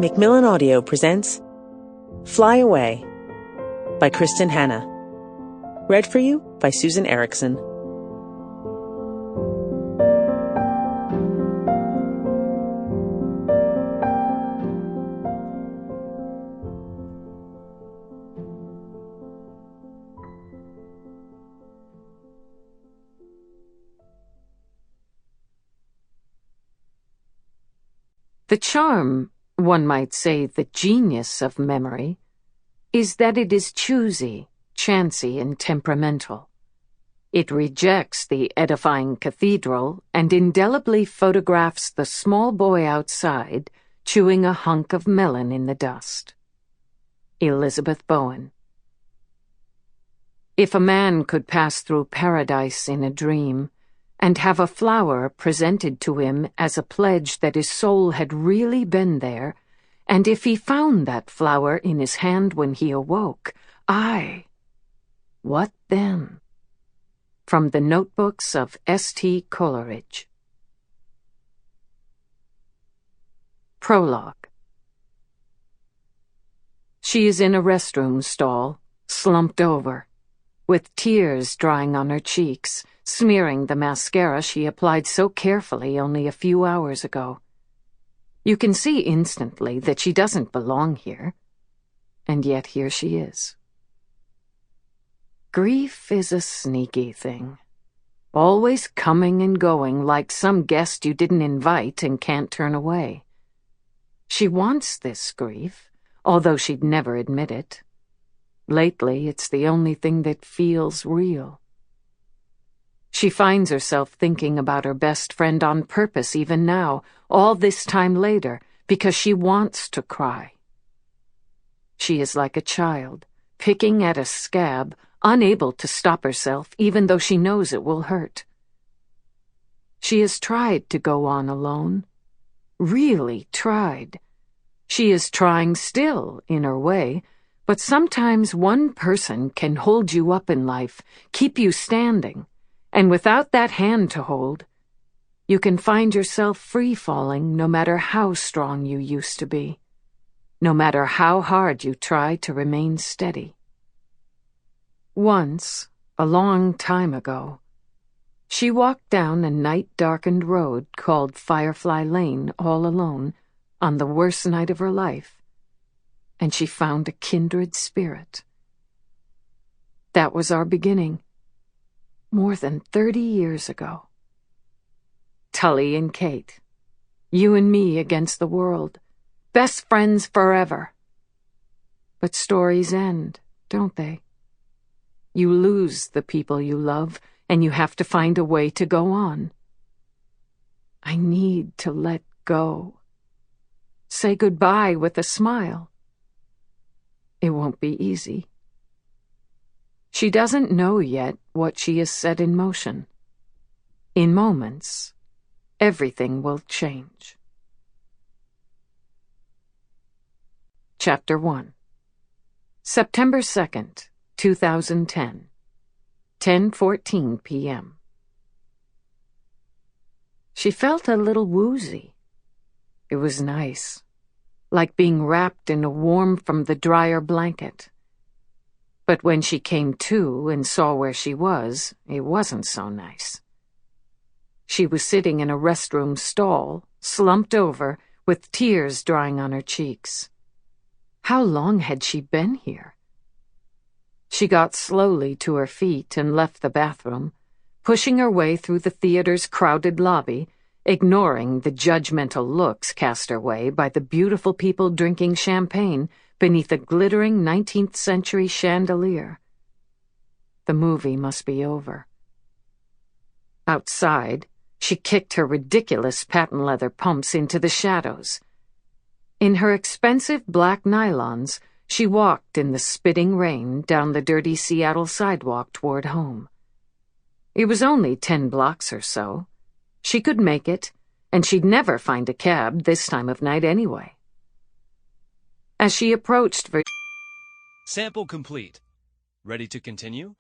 Macmillan Audio presents Fly Away by Kristin Hannah. Read for you by Susan Ericksen. The charm, one might say the genius of memory, is that it is choosy, chancy, and temperamental. It rejects the edifying cathedral and indelibly photographs the small boy outside chewing a hunk of melon in the dust. Elizabeth Bowen. If a man could pass through paradise in a dream, and have a flower presented to him as a pledge that his soul had really been there, and if he found that flower in his hand when he awoke, what then? From the Notebooks of S.T. Coleridge. Prologue. She is in a restroom stall, slumped over, with tears drying on her cheeks, smearing the mascara she applied so carefully only a few hours ago. You can see instantly that she doesn't belong here, and yet here she is. Grief is a sneaky thing, always coming and going like some guest you didn't invite and can't turn away. She wants this grief, although she'd never admit it. Lately, it's the only thing that feels real. She finds herself thinking about her best friend on purpose even now, all this time later, because she wants to cry. She is like a child, picking at a scab, unable to stop herself even though she knows it will hurt. She has tried to go on alone. Really tried. She is trying still, in her way, but sometimes one person can hold you up in life, keep you standing. And without that hand to hold, you can find yourself free-falling no matter how strong you used to be, no matter how hard you try to remain steady. Once, a long time ago, she walked down a night-darkened road called Firefly Lane all alone on the worst night of her life, and she found a kindred spirit. That was our beginning. More than 30 years ago. Tully and Kate. You and me against the world. Best friends forever. But stories end, don't they? You lose the people you love, and you have to find a way to go on. I need to let go. Say goodbye with a smile. It won't be easy. She doesn't know yet what she has set in motion. In moments, everything will change. Chapter 1. September 2nd, 2010, 10:14 p.m. She felt a little woozy. It was nice, like being wrapped in a warm from the dryer blanket. But when she came to and saw where she was, it wasn't so nice. She was sitting in a restroom stall, slumped over, with tears drying on her cheeks. How long had she been here? She got slowly to her feet and left the bathroom, pushing her way through the theater's crowded lobby, ignoring the judgmental looks cast her way by the beautiful people drinking champagne beneath a glittering 19th century chandelier. The movie must be over. Outside, she kicked her ridiculous patent leather pumps into the shadows. In her expensive black nylons, she walked in the spitting rain down the dirty Seattle sidewalk toward home. It was only 10 blocks or so. She could make it, and she'd never find a cab this time of night anyway. As she approached Sample complete. Ready to continue?